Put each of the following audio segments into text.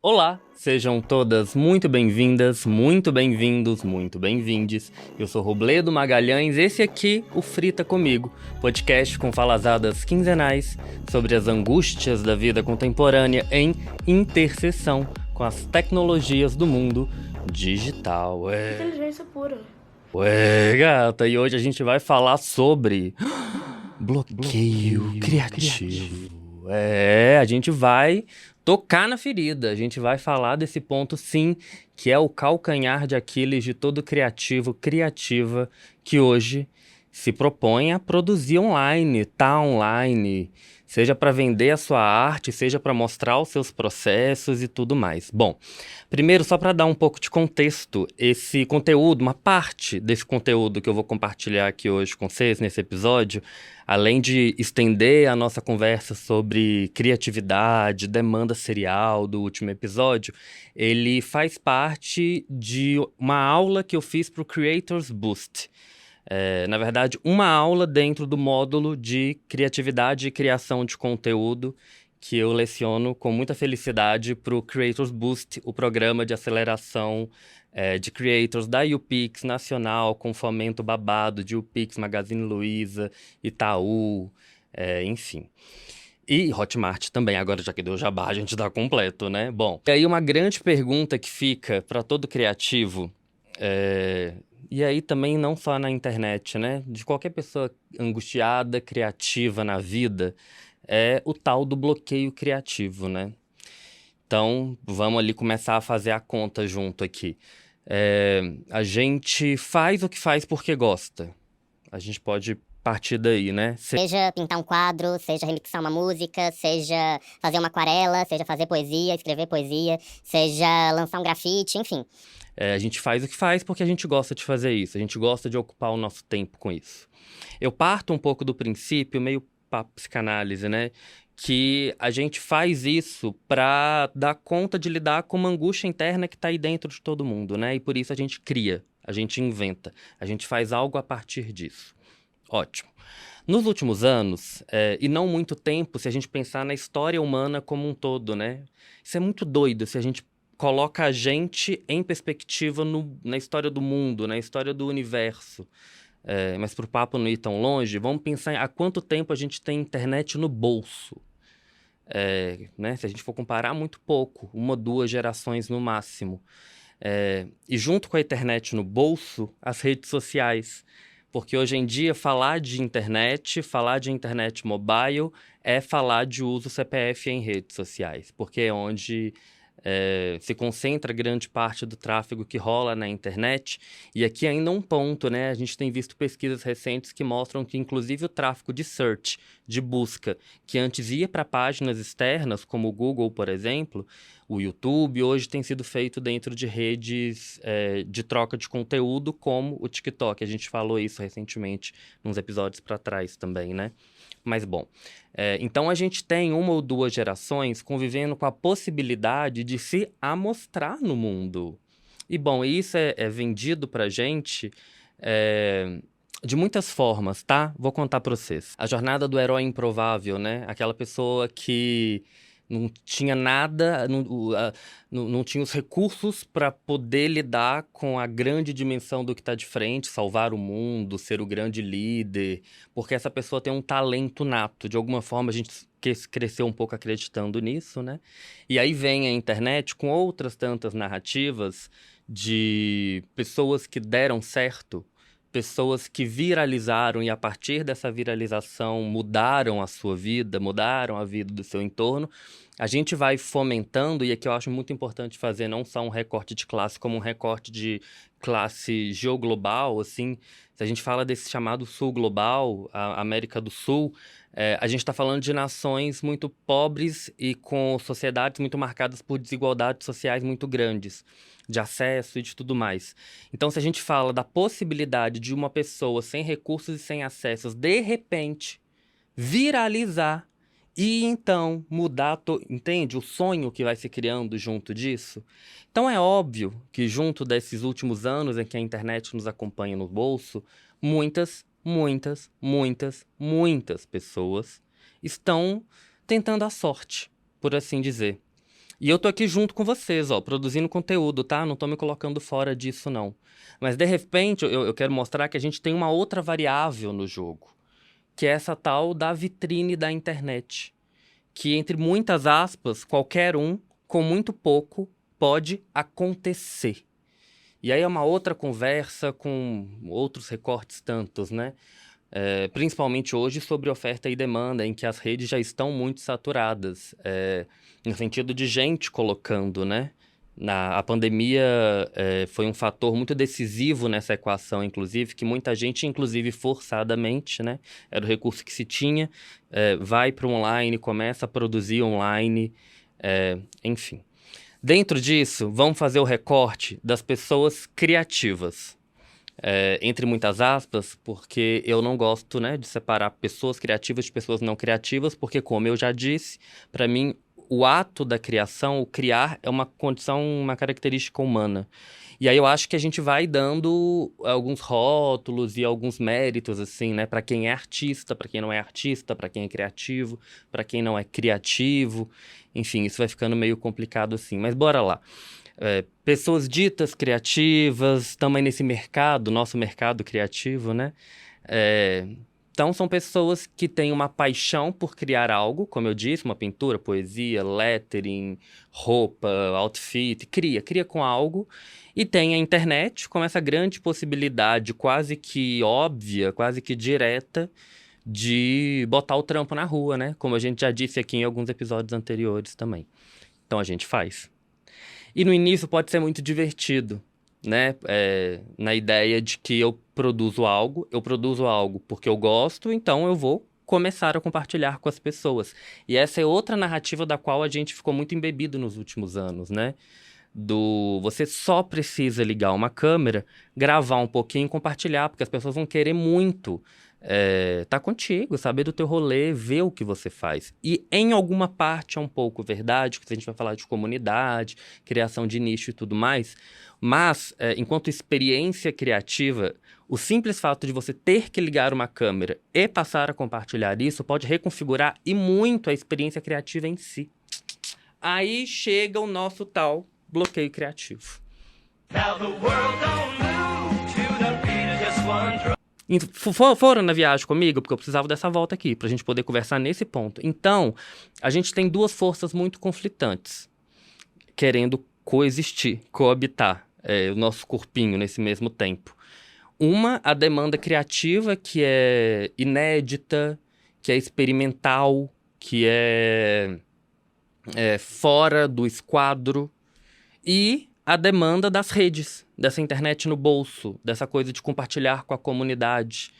Olá, sejam todas muito bem-vindas, muito bem-vindos, muito bem-vindes. Eu sou Robledo Magalhães, esse aqui, o Frita Comigo, podcast com falazadas quinzenais sobre as angústias da vida contemporânea em interseção com as tecnologias do mundo digital. Inteligência pura. Ué, gata, e hoje a gente vai falar sobre bloqueio criativo. A gente vai tocar na ferida, a gente vai falar desse ponto, sim, que é o calcanhar de Aquiles de todo criativo, criativa, que hoje se propõe a produzir online, tá online, seja para vender a sua arte, seja para mostrar os seus processos e tudo mais. Bom, primeiro, só para dar um pouco de contexto, esse conteúdo, uma parte desse conteúdo que eu vou compartilhar aqui hoje com vocês nesse episódio, além de estender a nossa conversa sobre criatividade, demanda serial do último episódio, ele faz parte de uma aula que eu fiz para o Creators Boost. Na verdade, uma aula dentro do módulo de criatividade e criação de conteúdo que eu leciono com muita felicidade para o Creators Boost, o programa de aceleração de creators da UPix Nacional, com fomento babado de UPix, Magazine Luiza, Itaú, enfim. E Hotmart também, agora já que deu jabá, a gente dá completo, né? Bom, e aí uma grande pergunta que fica para todo criativo, e aí também não só na internet, né? De qualquer pessoa angustiada, criativa na vida, é o tal do bloqueio criativo, né? Então, vamos ali começar a fazer a conta junto aqui. A gente faz o que faz porque gosta. A gente pode partir daí, né? Seja pintar um quadro, seja remixar uma música, seja fazer uma aquarela, seja fazer poesia, escrever poesia, seja lançar um grafite, enfim. A gente faz o que faz porque a gente gosta de fazer isso, a gente gosta de ocupar o nosso tempo com isso. Eu parto um pouco do princípio, meio papo psicanálise, né? Que a gente faz isso para dar conta de lidar com uma angústia interna que está aí dentro de todo mundo, né? E por isso a gente cria, a gente inventa, a gente faz algo a partir disso. Ótimo. Nos últimos anos, e não muito tempo, se a gente pensar na história humana como um todo, né? Isso é muito doido se a gente coloca a gente em perspectiva na história do mundo, na história do universo. Mas para o papo não ir tão longe, vamos pensar em há quanto tempo a gente tem internet no bolso. Né? Se a gente for comparar, muito pouco, uma, duas gerações no máximo. E junto com a internet no bolso, as redes sociais. Porque hoje em dia, falar de internet mobile, é falar de uso CPF em redes sociais. Porque é onde se concentra grande parte do tráfego que rola na internet. E aqui ainda um ponto, né? A gente tem visto pesquisas recentes que mostram que, inclusive, o tráfego de search, de busca, que antes ia para páginas externas, como o Google, por exemplo, o YouTube, hoje tem sido feito dentro de redes de troca de conteúdo, como o TikTok. A gente falou isso recentemente, nos episódios para trás também, né? Mas, bom, então a gente tem uma ou duas gerações convivendo com a possibilidade de se amostrar no mundo. E, bom, isso é vendido pra gente de muitas formas, tá? Vou contar pra vocês. A jornada do herói improvável, né? Aquela pessoa que não tinha nada, não tinha os recursos para poder lidar com a grande dimensão do que está de frente, salvar o mundo, ser o grande líder, porque essa pessoa tem um talento nato. De alguma forma, a gente cresceu um pouco acreditando nisso, né? E aí vem a internet com outras tantas narrativas de pessoas que deram certo, pessoas que viralizaram e a partir dessa viralização mudaram a sua vida, mudaram a vida do seu entorno. A gente vai fomentando, e aqui eu acho muito importante fazer não só um recorte de classe, como um recorte de classe geoglobal, assim. Se a gente fala desse chamado Sul Global, a América do Sul, a gente está falando de nações muito pobres e com sociedades muito marcadas por desigualdades sociais muito grandes, de acesso e de tudo mais. Então, se a gente fala da possibilidade de uma pessoa sem recursos e sem acessos, de repente, viralizar e então mudar, entende? O sonho que vai se criando junto disso. Então, é óbvio que junto desses últimos anos em que a internet nos acompanha no bolso, muitas, muitas, muitas, muitas pessoas estão tentando a sorte, por assim dizer. E eu tô aqui junto com vocês, ó, produzindo conteúdo, tá? Não tô me colocando fora disso, não. Mas, de repente, eu quero mostrar que a gente tem uma outra variável no jogo, que é essa tal da vitrine da internet. Que, entre muitas aspas, qualquer um, com muito pouco, pode acontecer. E aí é uma outra conversa com outros recortes tantos, né? Principalmente hoje sobre oferta e demanda, em que as redes já estão muito saturadas, no sentido de gente colocando, né? A pandemia foi um fator muito decisivo nessa equação, inclusive, que muita gente, inclusive forçadamente, né? Era o recurso que se tinha, vai para o online, começa a produzir online, enfim. Dentro disso, vamos fazer o recorte das pessoas criativas. Entre muitas aspas, porque eu não gosto, né, de separar pessoas criativas de pessoas não criativas, porque, como eu já disse, para mim, o ato da criação, o criar, é uma condição, uma característica humana. E aí eu acho que a gente vai dando alguns rótulos e alguns méritos, assim, né, para quem é artista, para quem não é artista, para quem é criativo, para quem não é criativo. Enfim, isso vai ficando meio complicado assim, mas bora lá. Pessoas ditas criativas, também nesse mercado, nosso mercado criativo, né? Então, são pessoas que têm uma paixão por criar algo, como eu disse, uma pintura, poesia, lettering, roupa, outfit, cria com algo, e tem a internet como essa grande possibilidade quase que óbvia, quase que direta, de botar o trampo na rua, né? Como a gente já disse aqui em alguns episódios anteriores também. Então, a gente faz. E no início pode ser muito divertido, né? Na ideia de que eu produzo algo porque eu gosto, então eu vou começar a compartilhar com as pessoas. E essa é outra narrativa da qual a gente ficou muito embebido nos últimos anos, né? Você só precisa ligar uma câmera, gravar um pouquinho e compartilhar, porque as pessoas vão querer muito tá contigo, saber do teu rolê, ver o que você faz. E em alguma parte é um pouco verdade, porque a gente vai falar de comunidade, criação de nicho e tudo mais, mas enquanto experiência criativa, o simples fato de você ter que ligar uma câmera e passar a compartilhar isso pode reconfigurar e muito a experiência criativa em si. Aí chega o nosso tal bloqueio criativo. Now the world don't move to the beat of just one drum. Foram na viagem comigo, porque eu precisava dessa volta aqui, pra gente poder conversar nesse ponto. Então, a gente tem duas forças muito conflitantes, querendo coexistir, coabitar, o nosso corpinho nesse mesmo tempo. Uma, a demanda criativa, que é inédita, que é experimental, que é fora do esquadro, e a demanda das redes, dessa internet no bolso, dessa coisa de compartilhar com a comunidade.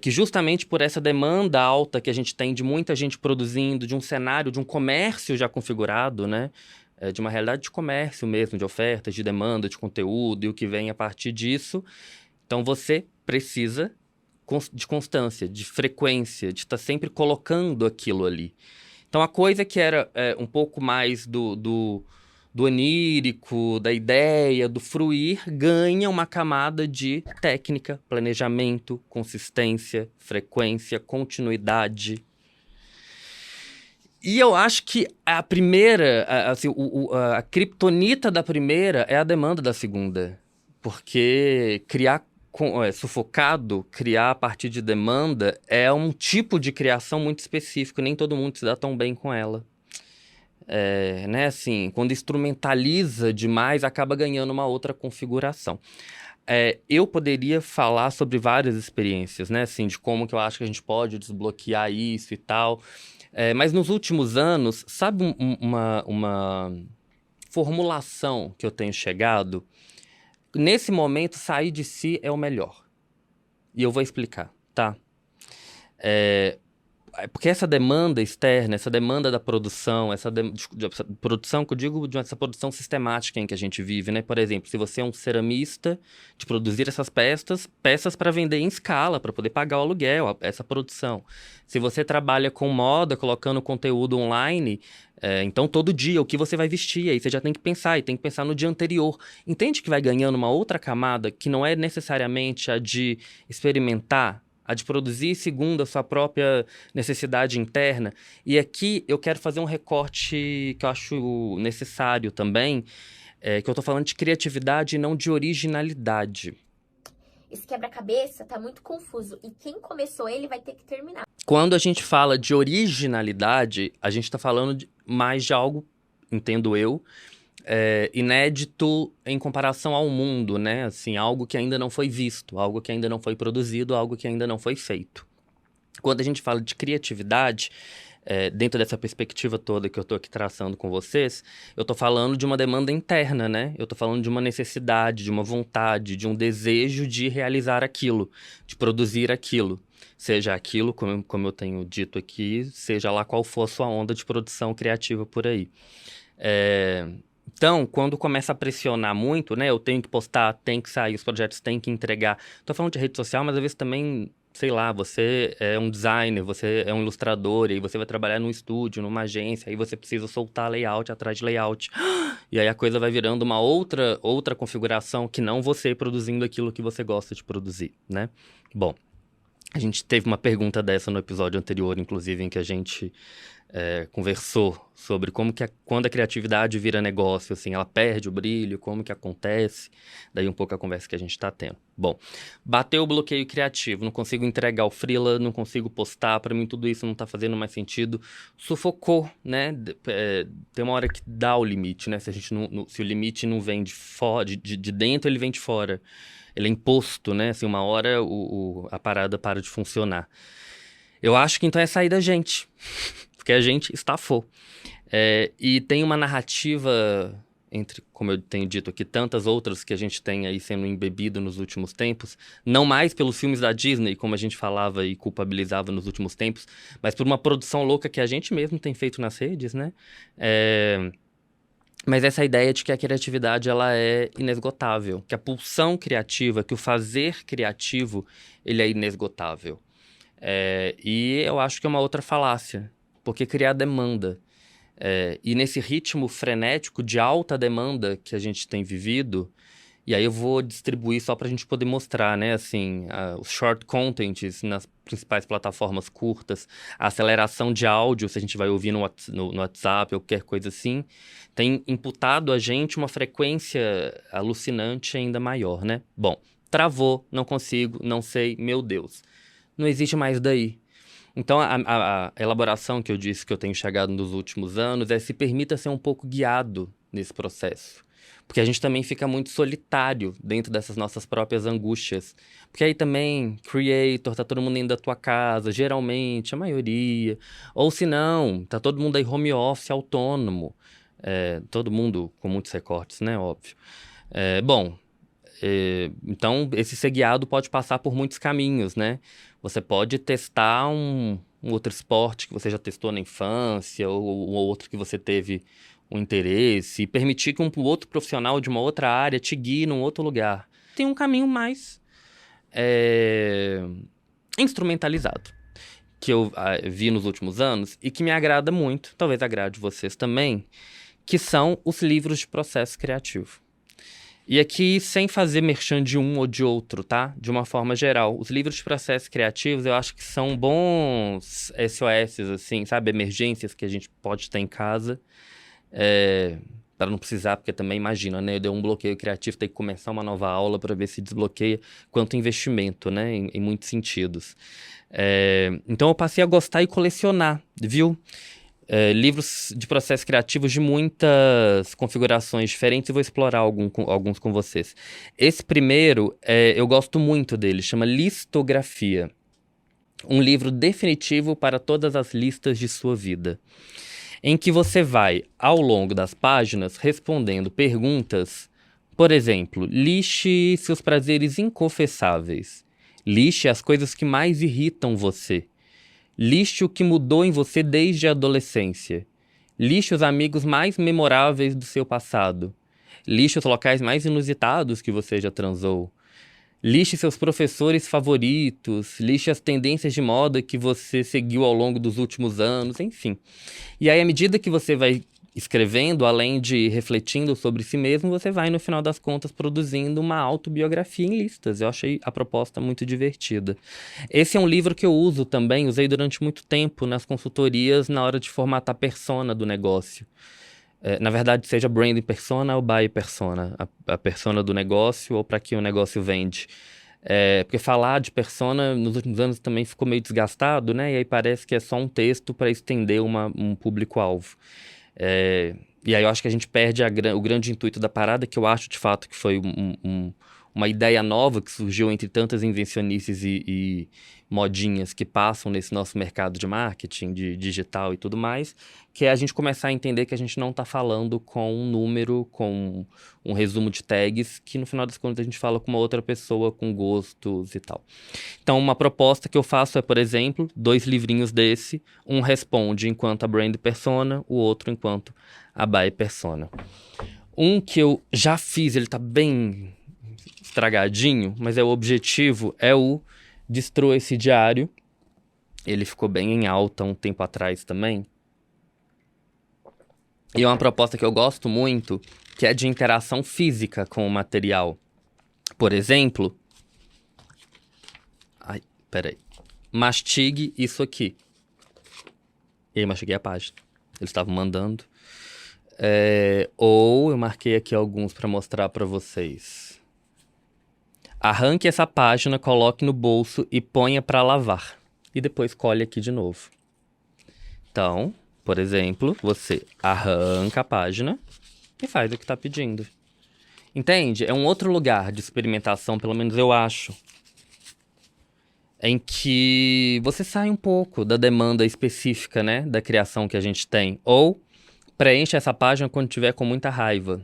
Que justamente por essa demanda alta que a gente tem de muita gente produzindo, de um cenário, de um comércio já configurado, né? De uma realidade de comércio mesmo, de ofertas, de demanda, de conteúdo e o que vem a partir disso. Então você precisa de constância, de frequência, de estar sempre colocando aquilo ali. Então a coisa que era um pouco mais do onírico, da ideia, do fruir, ganha uma camada de técnica, planejamento, consistência, frequência, continuidade. E eu acho que a primeira, a criptonita da primeira é a demanda da segunda. Porque criar sufocado, criar a partir de demanda, é um tipo de criação muito específico, nem todo mundo se dá tão bem com ela. Né, assim, quando instrumentaliza demais, acaba ganhando uma outra configuração. Eu poderia falar sobre várias experiências, né, assim, de como que eu acho que a gente pode desbloquear isso e tal, mas nos últimos anos, sabe uma formulação que eu tenho chegado? Nesse momento, sair de si é o melhor. E eu vou explicar, tá? Porque essa demanda externa, essa demanda da produção, de produção que eu digo, de essa produção sistemática em que a gente vive, né? Por exemplo, se você é um ceramista, de produzir essas peças para vender em escala, para poder pagar o aluguel, essa produção. Se você trabalha com moda, colocando conteúdo online, então todo dia o que você vai vestir, aí você já tem que pensar, e tem que pensar no dia anterior. Entende que vai ganhando uma outra camada que não é necessariamente a de experimentar, a de produzir segundo a sua própria necessidade interna. E aqui eu quero fazer um recorte que eu acho necessário também, que eu tô falando de criatividade e não de originalidade. Esse quebra-cabeça tá muito confuso e quem começou ele vai ter que terminar. Quando a gente fala de originalidade, a gente tá falando mais de algo, entendo eu, inédito em comparação ao mundo, né? Assim, algo que ainda não foi visto, algo que ainda não foi produzido, algo que ainda não foi feito. Quando a gente fala de criatividade, dentro dessa perspectiva toda que eu tô aqui traçando com vocês, eu tô falando de uma demanda interna, né? Eu tô falando de uma necessidade, de uma vontade, de um desejo de realizar aquilo, de produzir aquilo. Seja aquilo, como eu tenho dito aqui, seja lá qual for a sua onda de produção criativa por aí. Então, quando começa a pressionar muito, né? Eu tenho que postar, tem que sair, os projetos têm que entregar. Tô falando de rede social, mas às vezes também, sei lá, você é um designer, você é um ilustrador, e aí você vai trabalhar num estúdio, numa agência, aí você precisa soltar layout atrás de layout. E aí a coisa vai virando uma outra configuração que não você produzindo aquilo que você gosta de produzir, né? Bom, a gente teve uma pergunta dessa no episódio anterior, inclusive, em que a gente conversou sobre quando a criatividade vira negócio, assim, ela perde o brilho, como que acontece, daí um pouco a conversa que a gente está tendo. Bom, bateu o bloqueio criativo, não consigo entregar o freela, não consigo postar, para mim tudo isso não está fazendo mais sentido, sufocou, né? Tem uma hora que dá o limite, né? Se o limite não vem de fora, de dentro, ele vem de fora. Ele é imposto, né? Assim, uma hora a parada para de funcionar. Eu acho que então é sair da gente, porque a gente estafou. E tem uma narrativa, como eu tenho dito aqui, tantas outras que a gente tem aí sendo embebido nos últimos tempos, não mais pelos filmes da Disney, como a gente falava e culpabilizava nos últimos tempos, mas por uma produção louca que a gente mesmo tem feito nas redes, né? Mas essa ideia de que a criatividade ela é inesgotável, que a pulsão criativa, que o fazer criativo, ele é inesgotável. E eu acho que é uma outra falácia, porque criar demanda. E nesse ritmo frenético de alta demanda que a gente tem vivido, e aí eu vou distribuir só para a gente poder mostrar, né, assim, os short contents nas principais plataformas curtas, a aceleração de áudio, se a gente vai ouvir no WhatsApp ou qualquer coisa assim, tem imputado a gente uma frequência alucinante ainda maior, né? Bom, travou, não consigo, não sei, meu Deus. Não existe mais daí. Então, a elaboração que eu disse que eu tenho chegado nos últimos anos se permita ser um pouco guiado nesse processo. Porque a gente também fica muito solitário dentro dessas nossas próprias angústias. Porque aí também, creator, tá todo mundo indo da tua casa, geralmente, a maioria. Ou se não, tá todo mundo aí home office, autônomo. Todo mundo com muitos recortes, né? Óbvio. Então, esse ser guiado pode passar por muitos caminhos, né? Você pode testar um outro esporte que você já testou na infância, ou outro que você teve um interesse, e permitir que um outro profissional de uma outra área te guie num outro lugar. Tem um caminho mais instrumentalizado, que eu vi nos últimos anos e que me agrada muito, talvez agrade vocês também, que são os livros de processo criativo. E aqui, sem fazer merchan de um ou de outro, tá? De uma forma geral. Os livros de processos criativos, eu acho que são bons SOS, assim, sabe? Emergências que a gente pode ter em casa. Para não precisar, porque também imagina, né? Eu dei um bloqueio criativo, tem que começar uma nova aula para ver se desbloqueia. Quanto investimento, né? Em muitos sentidos. Então, eu passei a gostar e colecionar, viu? Livros de processos criativos de muitas configurações diferentes e vou explorar alguns com vocês. Esse primeiro, eu gosto muito dele, chama Listografia. Um livro definitivo para todas as listas de sua vida. Em que você vai, ao longo das páginas, respondendo perguntas. Por exemplo, lixe seus prazeres inconfessáveis. Lixe as coisas que mais irritam você. Lixe o que mudou em você desde a adolescência. Lixe os amigos mais memoráveis do seu passado. Lixe os locais mais inusitados que você já transou. Lixe seus professores favoritos. Lixe as tendências de moda que você seguiu ao longo dos últimos anos, enfim. E aí, à medida que você vai escrevendo, além de refletindo sobre si mesmo, você vai, no final das contas, produzindo uma autobiografia em listas. Eu achei a proposta muito divertida. Esse é um livro que eu uso também, usei durante muito tempo nas consultorias na hora de formatar a persona do negócio. Na verdade, seja branding persona ou buyer persona, a persona do negócio ou para que o negócio vende. Porque falar de persona nos últimos anos também ficou meio desgastado, né? E aí parece que é só um texto para estender um público-alvo. E aí eu acho que a gente perde o grande intuito da parada, que eu acho de fato que foi uma ideia nova que surgiu entre tantas invencionices e modinhas que passam nesse nosso mercado de marketing, de digital e tudo mais, que é a gente começar a entender que a gente não está falando com um número, com um resumo de tags, que no final das contas a gente fala com uma outra pessoa com gostos e tal. Então, uma proposta que eu faço é, por exemplo, 2 livrinhos desse, um responde enquanto a brand persona, o outro enquanto a buyer persona. Um que eu já fiz, ele tá bem estragadinho, mas o objetivo é o Destrua esse Diário. Ele ficou bem em alta um tempo atrás também. E é uma proposta que eu gosto muito, que é de interação física com o material. Por exemplo... Peraí. Mastigue isso aqui. E aí mastiguei a página. Eles estavam mandando. Ou eu marquei aqui alguns para mostrar para vocês. Arranque essa página, coloque no bolso e ponha para lavar. E depois colhe aqui de novo. Então, por exemplo, você arranca a página e faz o que está pedindo. Entende? É um outro lugar de experimentação, pelo menos eu acho, em que você sai um pouco da demanda específica, né, da criação que a gente tem. Ou preenche essa página quando tiver com muita raiva.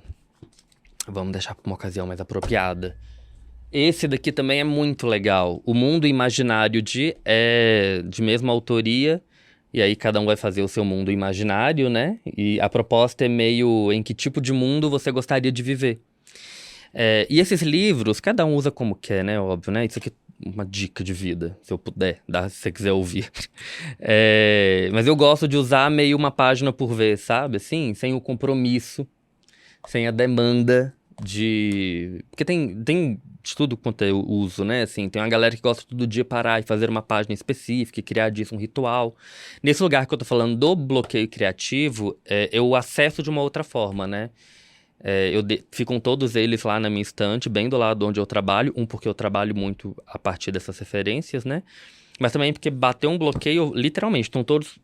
Vamos deixar para uma ocasião mais apropriada. Esse daqui também é muito legal. O Mundo Imaginário de mesma autoria. E aí cada um vai fazer o seu mundo imaginário, né? E a proposta é meio em que tipo de mundo você gostaria de viver. E esses livros, cada um usa como quer, né? Óbvio, né? Isso aqui é uma dica de vida, se eu puder dar, se você quiser ouvir. Mas eu gosto de usar meio uma página por vez, sabe? Assim, sem o compromisso, sem a demanda de... Porque tem de tudo quanto eu uso, né? Assim, tem uma galera que gosta todo dia parar e fazer uma página específica e criar disso um ritual. Nesse lugar que eu tô falando do bloqueio criativo, eu acesso de uma outra forma, né? Ficam todos eles lá na minha estante, bem do lado onde eu trabalho. Porque eu trabalho muito a partir dessas referências, né? Mas também porque bateu um bloqueio, literalmente, estão todos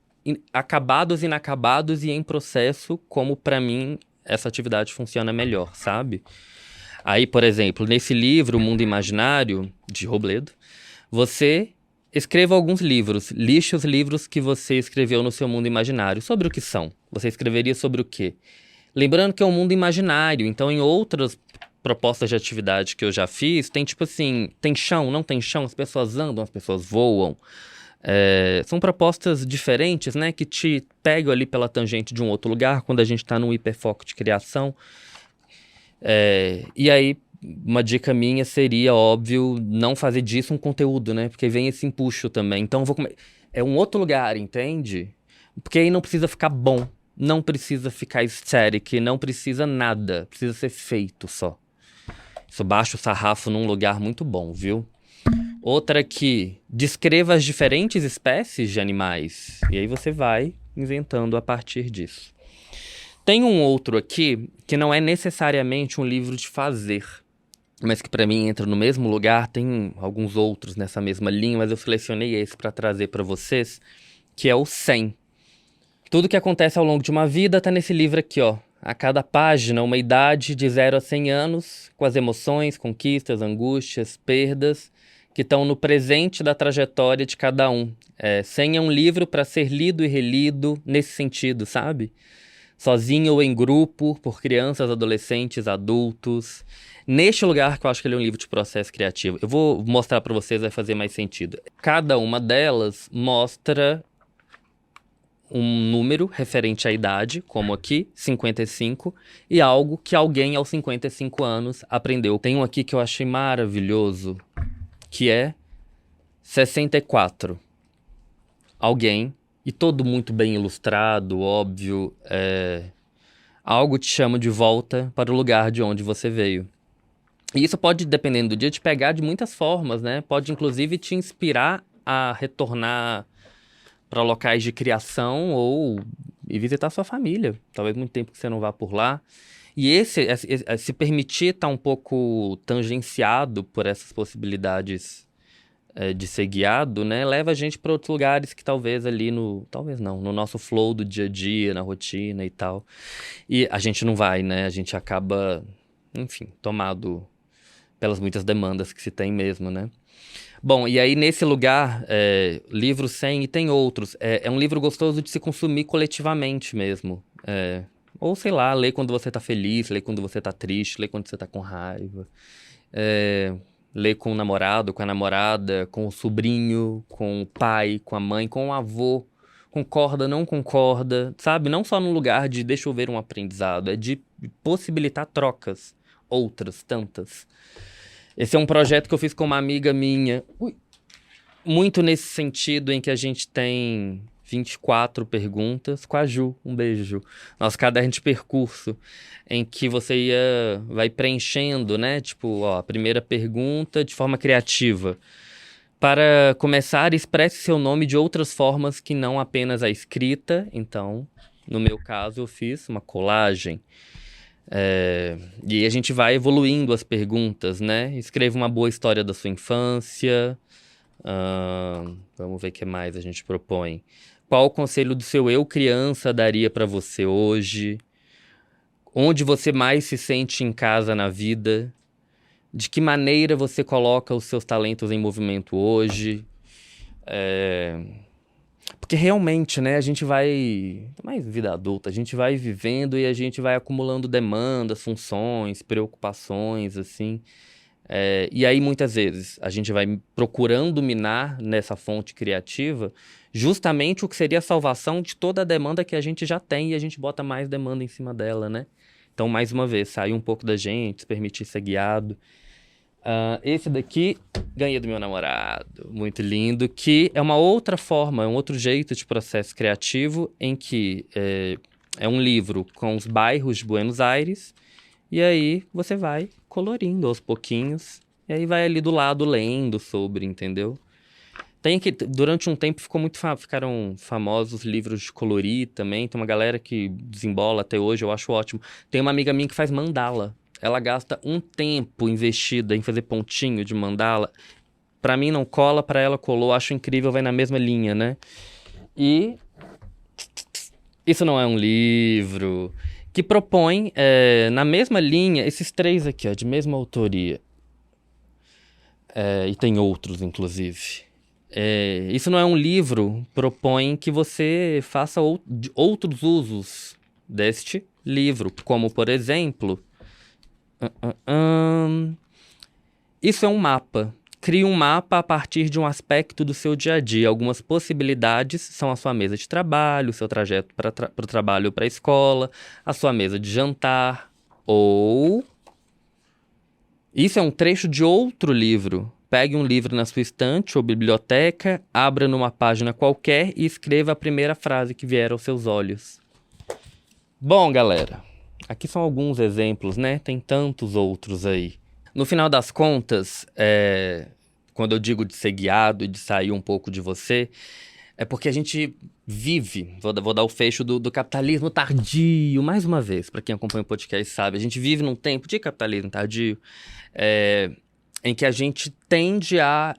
acabados, inacabados e em processo, como pra mim essa atividade funciona melhor, sabe? Aí, por exemplo, nesse livro, O Mundo Imaginário, de Robledo, você escreva alguns livros, lixe os livros que você escreveu no seu mundo imaginário. Sobre o que são? Você escreveria sobre o quê? Lembrando que é um mundo imaginário, então em outras propostas de atividade que eu já fiz, tem tipo assim, tem chão, não tem chão, as pessoas andam, as pessoas voam. São propostas diferentes, né, que te pegam ali pela tangente de um outro lugar, quando a gente está num hiperfoco de criação. E aí, uma dica minha seria, óbvio, não fazer disso um conteúdo, né? Porque vem esse empuxo também. Então, é um outro lugar, entende? Porque aí não precisa ficar bom, não precisa ficar aesthetic, não precisa nada. Precisa ser feito só. Isso baixa o sarrafo num lugar muito bom, viu? Outra aqui, descreva as diferentes espécies de animais. E aí você vai inventando a partir disso. Tem um outro aqui que não é necessariamente um livro de fazer, mas que para mim entra no mesmo lugar. Tem alguns outros nessa mesma linha, mas eu selecionei esse para trazer para vocês, que é o 100. Tudo que acontece ao longo de uma vida tá nesse livro aqui, ó. A cada página, uma idade de 0 a 100 anos, com as emoções, conquistas, angústias, perdas, que estão no presente da trajetória de cada um. 100 é um livro para ser lido e relido nesse sentido, sabe? Sozinho ou em grupo, por crianças, adolescentes, adultos. Neste lugar que eu acho que ele é um livro de processo criativo. Eu vou mostrar para vocês, vai fazer mais sentido. Cada uma delas mostra um número referente à idade, como aqui, 55, e algo que alguém aos 55 anos aprendeu. Tem um aqui que eu achei maravilhoso, que é 64. Alguém... E todo muito bem ilustrado, óbvio. algo te chama de volta para o lugar de onde você veio. E isso pode, dependendo do dia, te pegar de muitas formas, né? Pode, inclusive, te inspirar a retornar para locais de criação ou ir visitar sua família. Talvez muito tempo que você não vá por lá. E se permitir estar um pouco tangenciado por essas possibilidades de ser guiado, né? Leva a gente para outros lugares que talvez ali talvez não, no nosso flow do dia a dia, na rotina e tal. E a gente não vai, né? A gente acaba, enfim, tomado pelas muitas demandas que se tem mesmo, né? Bom, e aí nesse lugar, livro 100, e tem outros, é um livro gostoso de se consumir coletivamente mesmo. Ou sei lá, ler quando você tá feliz, ler quando você tá triste, ler quando você tá com raiva. Ler com o namorado, com a namorada, com o sobrinho, com o pai, com a mãe, com o avô. Concorda, não concorda, sabe? Não só no lugar de deixa eu ver um aprendizado, é de possibilitar trocas, outras, tantas. Esse é um projeto que eu fiz com uma amiga minha, muito nesse sentido em que a gente tem 24 perguntas, com a Ju, um beijo, nosso caderno de percurso, em que você vai preenchendo, né, tipo, ó, a primeira pergunta de forma criativa. Para começar, expresse seu nome de outras formas que não apenas a escrita. Então, no meu caso, eu fiz uma colagem. E a gente vai evoluindo as perguntas, né? Escreva uma boa história da sua infância. Vamos ver o que mais a gente propõe. Qual o conselho do seu eu criança daria para você hoje? Onde você mais se sente em casa na vida? De que maneira você coloca os seus talentos em movimento hoje? Porque realmente, né, a gente vai... Mais vida adulta, a gente vai vivendo e a gente vai acumulando demandas, funções, preocupações, assim. E aí, muitas vezes, a gente vai procurando minar nessa fonte criativa justamente o que seria a salvação de toda a demanda que a gente já tem e a gente bota mais demanda em cima dela, né? Então, mais uma vez, sair um pouco da gente, se permitir ser guiado. Esse daqui, ganhei do meu namorado, muito lindo, que é uma outra forma, é um outro jeito de processo criativo, em que é um livro com os bairros de Buenos Aires, e aí você vai colorindo aos pouquinhos, e aí vai ali do lado lendo sobre, entendeu? Durante um tempo ficaram famosos os livros de colorir também, tem uma galera que desembola até hoje, eu acho ótimo. Tem uma amiga minha que faz mandala. Ela gasta um tempo investida em fazer pontinho de mandala. Pra mim não cola, pra ela colou. Acho incrível, vai na mesma linha, né? E isso não é um livro que propõe, na mesma linha, esses três aqui, ó, de mesma autoria. E tem outros, inclusive. Isso não é um livro, propõe que você faça outros usos deste livro, como, por exemplo... Isso é um mapa. Crie um mapa a partir de um aspecto do seu dia a dia. Algumas possibilidades são a sua mesa de trabalho, o seu trajeto para o trabalho ou para a escola, a sua mesa de jantar, ou... Isso é um trecho de outro livro. Pegue um livro na sua estante ou biblioteca, abra numa página qualquer e escreva a primeira frase que vier aos seus olhos. Bom, galera... Aqui são alguns exemplos, né? Tem tantos outros aí. No final das contas, quando eu digo de ser guiado e de sair um pouco de você, é porque a gente vive, vou dar o fecho do capitalismo tardio, mais uma vez, para quem acompanha o podcast sabe, a gente vive num tempo de capitalismo tardio, em que a gente tende a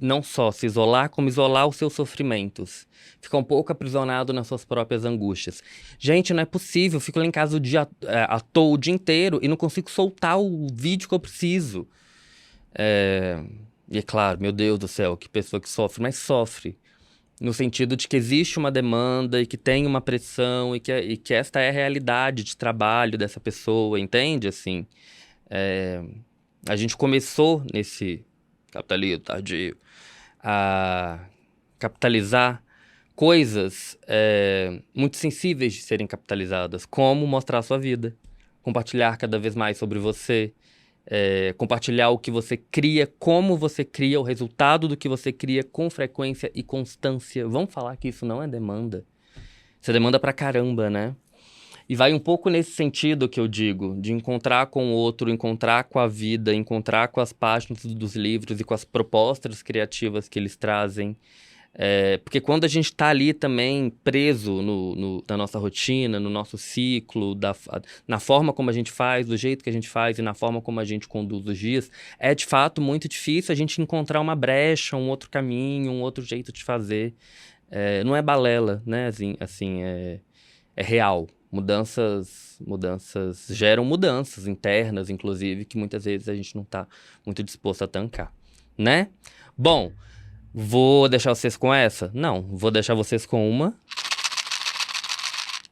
não só se isolar, como isolar os seus sofrimentos. Fica um pouco aprisionado nas suas próprias angústias. Gente, não é possível, eu fico lá em casa à toa o dia inteiro e não consigo soltar o vídeo que eu preciso. E é claro, meu Deus do céu, que pessoa que sofre, mas sofre. No sentido de que existe uma demanda e que tem uma pressão e que esta é a realidade de trabalho dessa pessoa, entende? Assim, a gente começou nesse capitalismo tardio a capitalizar coisas muito sensíveis de serem capitalizadas, como mostrar a sua vida, compartilhar cada vez mais sobre você, compartilhar o que você cria, como você cria, o resultado do que você cria com frequência e constância. Vamos falar que isso não é demanda. Isso é demanda pra caramba, né? E vai um pouco nesse sentido que eu digo, de encontrar com o outro, encontrar com a vida, encontrar com as páginas dos livros e com as propostas criativas que eles trazem. Porque quando a gente está ali também preso na nossa rotina, no nosso ciclo, na forma como a gente faz, do jeito que a gente faz e na forma como a gente conduz os dias, é de fato muito difícil a gente encontrar uma brecha, um outro caminho, um outro jeito de fazer. Não é balela, né? Assim, é real. Mudanças geram mudanças internas, inclusive, que muitas vezes a gente não está muito disposto a tancar, né? Bom... Vou deixar vocês com essa? Não, vou deixar vocês com uma...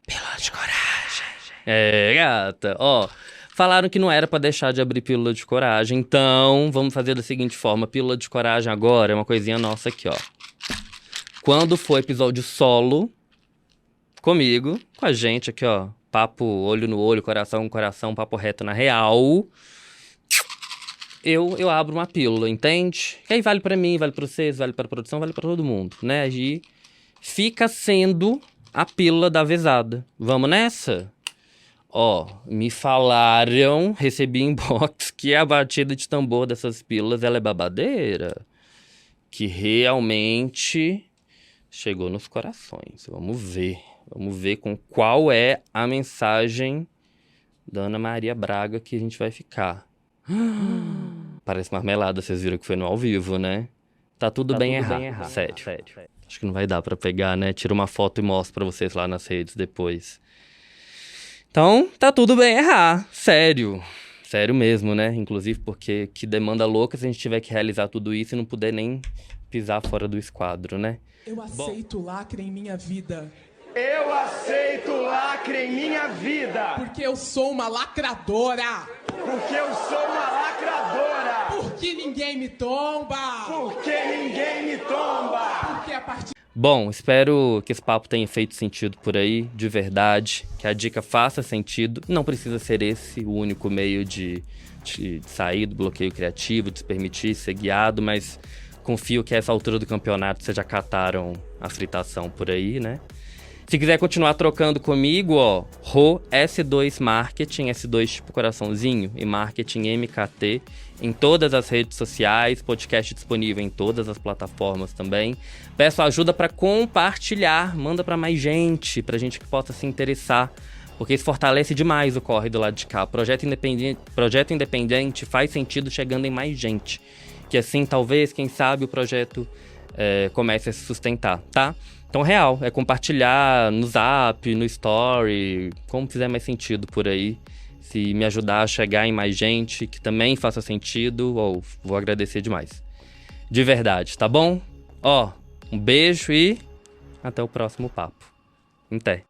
Pílula de coragem. Gata. Ó, falaram que não era pra deixar de abrir pílula de coragem, então vamos fazer da seguinte forma. Pílula de coragem agora é uma coisinha nossa aqui, ó. Quando for episódio solo, comigo, com a gente aqui, ó. Papo olho no olho, coração no coração, papo reto na real... Eu abro uma pílula, entende? Que aí vale pra mim, vale pra vocês, vale pra produção, vale pra todo mundo, né? E fica sendo a pílula da vezada. Vamos nessa? Ó, me falaram, recebi inbox, que a batida de tambor dessas pílulas, ela é babadeira. Que realmente chegou nos corações. Vamos ver com qual é a mensagem da Ana Maria Braga que a gente vai ficar. Parece marmelada, vocês viram que foi no ao vivo, né? Tá tudo bem errado. Sério. Acho que não vai dar pra pegar, né? Tira uma foto e mostro pra vocês lá nas redes depois. Então, tá tudo bem errar. Sério. Sério mesmo, né? Inclusive porque que demanda louca se a gente tiver que realizar tudo isso e não puder nem pisar fora do esquadro, né? Eu aceito lacre em minha vida. Eu aceito lacre em minha vida. Porque eu sou uma lacradora. Porque eu sou uma lacradora. Porque ninguém me tomba. Porque ninguém me tomba. Porque a partir... Bom, espero que esse papo tenha feito sentido por aí, de verdade. Que a dica faça sentido. Não precisa ser esse o único meio de sair do bloqueio criativo, de se permitir ser guiado, mas confio que a essa altura do campeonato vocês já cataram a fritação por aí, né? Se quiser continuar trocando comigo, ó, Rô S2 Marketing, S2 tipo coraçãozinho, e Marketing MKT, em todas as redes sociais, podcast disponível em todas as plataformas também. Peço ajuda para compartilhar, manda para mais gente, pra gente que possa se interessar, porque isso fortalece demais o corre do lado de cá. Projeto independente faz sentido chegando em mais gente, que assim, talvez, quem sabe, o projeto comece a se sustentar, tá? Então, real, é compartilhar no Zap, no Story, como fizer mais sentido por aí. Se me ajudar a chegar em mais gente que também faça sentido, vou agradecer demais. De verdade, tá bom? Ó, um beijo e até o próximo papo. Até.